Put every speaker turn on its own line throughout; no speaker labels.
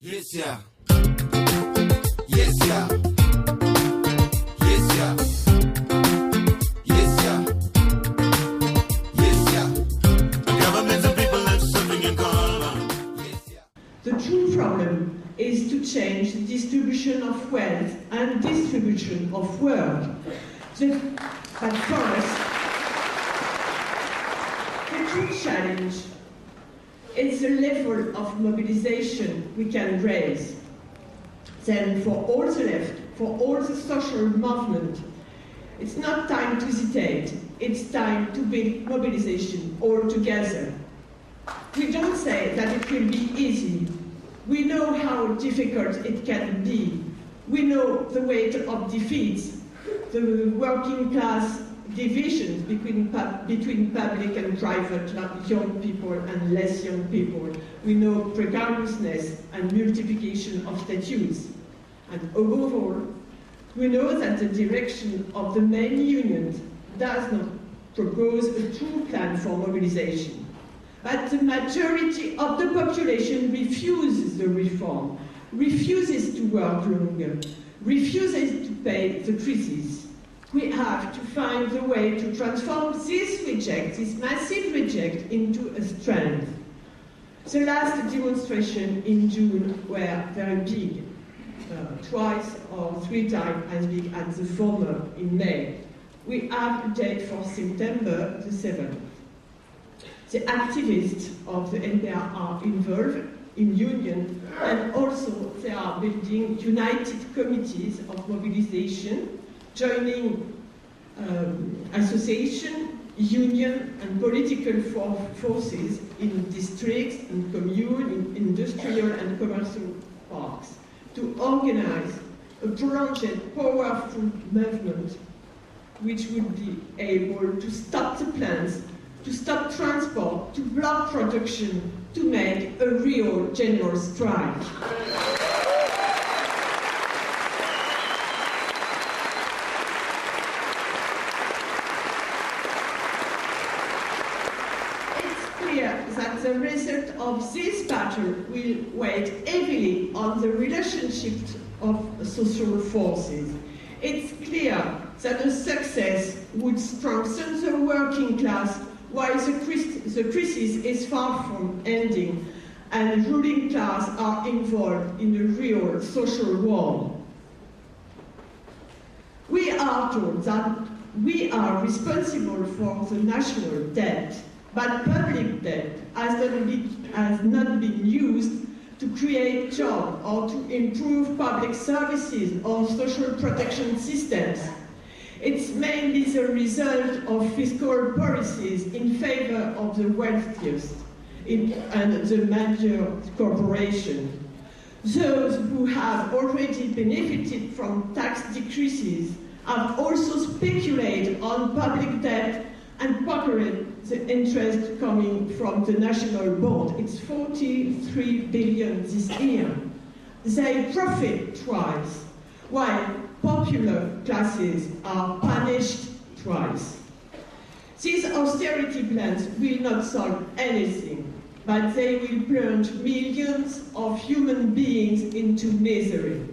Yes, yeah. Yes, yeah. Yes, yeah. Yes, yeah. Yes, yeah. Governments and people have something in common. Yes, yeah.
The true problem is to change the distribution of wealth and distribution of work. But first, the true challenge is the level of mobilization we can raise. Then for all the left, for all the social movement, it's not time to hesitate, it's time to build mobilization all together. We don't say that it will be easy. We know how difficult it can be. We know the weight of defeats, the working class divisions between public and private, like young people and less young people. We know precariousness and multiplication of statutes. And above all, we know that the direction of the main unions does not propose a true plan for mobilization. But the majority of the population refuses the reform, refuses to work longer, refuses to pay the crisis. We have to find the way to transform this reject, this massive reject, into a strength. The last demonstration in June were very big, twice or three times as big as the former in May. We have a date for September the 7th. The activists of the NPR are involved in union, and also they are building united committees of mobilization, joining association, union, and political forces in districts, in communes, in industrial and commercial parks to organize a prolonged, powerful movement which would be able to stop the plants, to stop transport, to block production, to make a real general strike. That the result of this battle will weigh heavily on the relationship of social forces. It's clear that the success would strengthen the working class while the crisis is far from ending and ruling class are involved in a real social war. We are told that we are responsible for the national debt, but public debt has not been used to create jobs or to improve public services or social protection systems. It's mainly the result of fiscal policies in favor of the wealthiest and the major corporations. Those who have already benefited from tax decreases have also speculated on public debt and pocketed the interest coming from the national bond. It's 43 billion this year. They profit twice, while popular classes are punished twice. These austerity plans will not solve anything, but they will plunge millions of human beings into misery.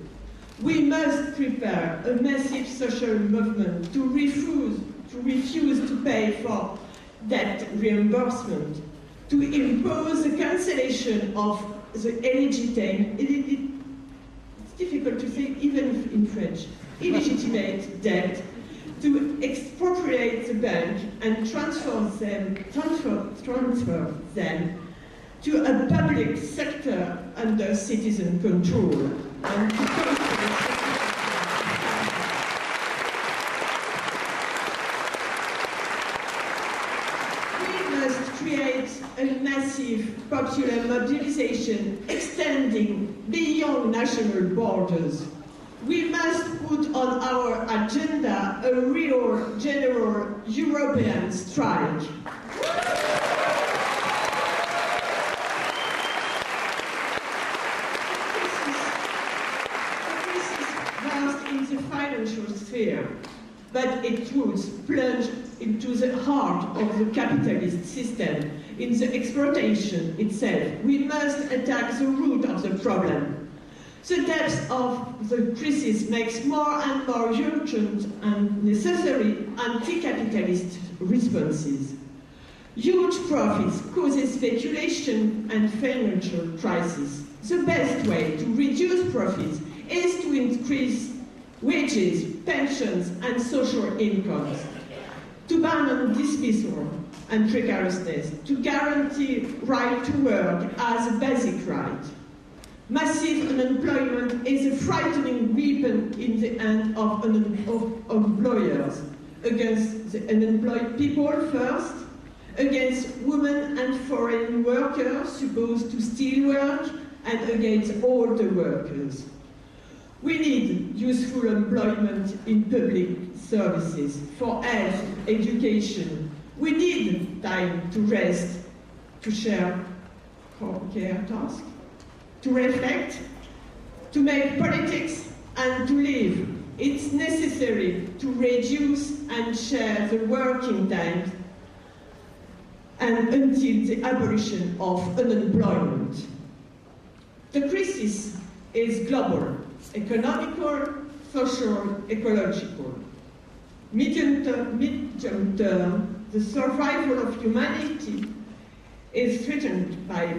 We must prepare a massive social movement to refuse to pay for debt reimbursement, to impose the cancellation of the illegitimate, it's difficult to say even in French, illegitimate debt, to expropriate the bank and transfer them to a public sector under citizen control. And to create a massive popular mobilization extending beyond national borders. We must put on our agenda a real general European strike. This is vast in the financial sphere, but it would plunge into the heart of the capitalist system. in the exploitation itself. We must attack the root of the problem. The depth of the crisis makes more and more urgent and necessary anti-capitalist responses. Huge profits causes speculation and financial crisis. The best way to reduce profits is to increase wages, pensions, and social incomes, to ban on dismissal and precariousness, to guarantee right to work as a basic right. Massive unemployment is a frightening weapon in the hand of employers, against the unemployed people first, against women and foreign workers supposed to steal work, and against all the workers. We need useful employment in public services, for health, education. We need time to rest, to share care tasks, to reflect, to make politics, and to live. It's necessary to reduce and share the working time and until the abolition of unemployment. The crisis is global, economical, social, ecological. Medium term, the survival of humanity is threatened by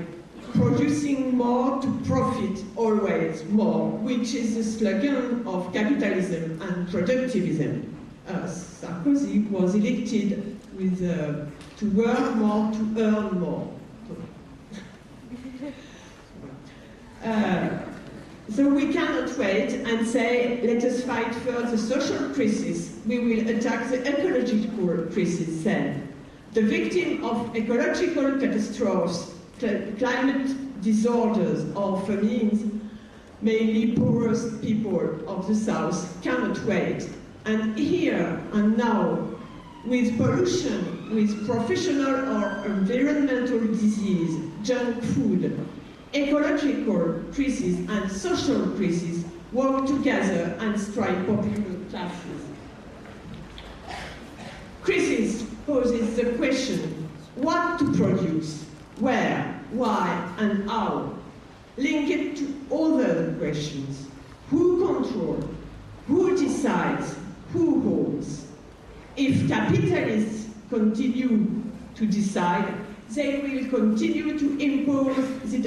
producing more to profit always more, which is the slogan of capitalism and productivism. Sarkozy was elected with to work more, to earn more. So we cannot wait and say, let us fight first the social crisis. We will attack the ecological crisis then. The victim of ecological catastrophes, climate disorders or famines, mainly poorest people of the South, cannot wait. And here and now, with pollution, with professional or environmental disease, junk food, ecological crisis and social crisis work together and strike popular classes. Crisis poses the question, what to produce, where, why, and how. Link it to other questions. Who controls? Who decides? Who holds? If capitalists continue to decide, they will continue to impose this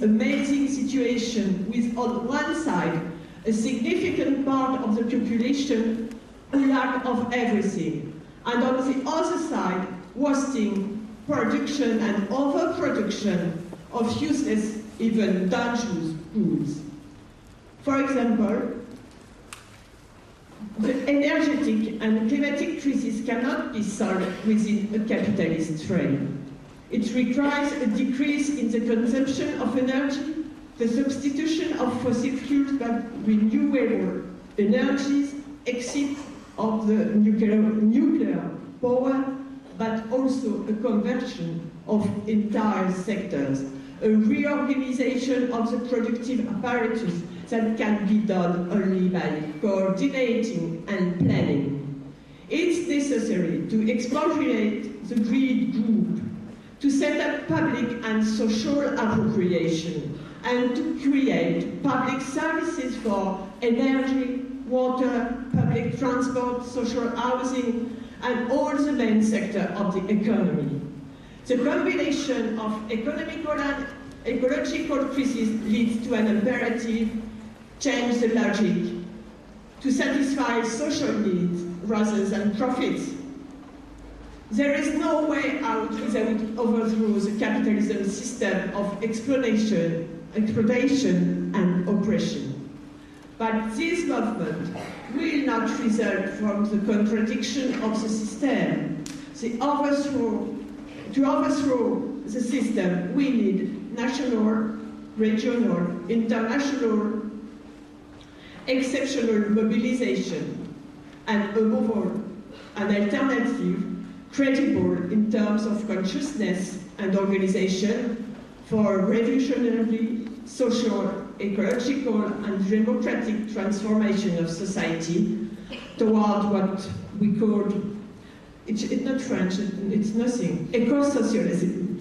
amazing situation with, on one side, a significant part of the population who lack of everything, and on the other side, wasting production and overproduction of useless, even dangerous goods. For example, the energetic and climatic crisis cannot be solved within a capitalist frame. It requires a decrease in the consumption of energy, the substitution of fossil fuels by renewable energies, exit of the nuclear power, but also a conversion of entire sectors, a reorganization of the productive apparatus that can be done only by coordinating and planning. It's necessary to expropriate the greed group, to set up public and social appropriation, and to create public services for energy, water, public transport, social housing, and all the main sector of the economy. The combination of economical and ecological crisis leads to an imperative change the logic to satisfy social needs rather than profits. There is no way out without overthrow the capitalism system of exploitation and oppression. But this movement will not result from the contradiction of the system. To overthrow the system, we need national, regional, international, exceptional mobilization, and above all, an alternative credible in terms of consciousness and organization for revolutionary, social, ecological, and democratic transformation of society toward what we call It's not French, it's nothing. Eco-socialism.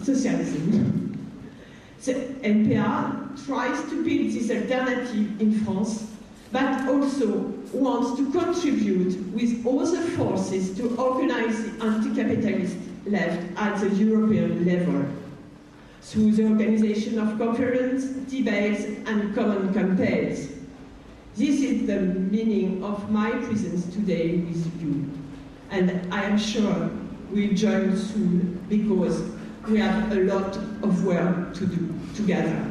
The NPR tries to build this alternative in France, but also wants to contribute with other forces to organize the anti-capitalist left at the European level, through the organization of conferences, debates, and common campaigns. This is the meaning of my presence today with you. And I am sure we'll join soon because we have a lot of work to do together.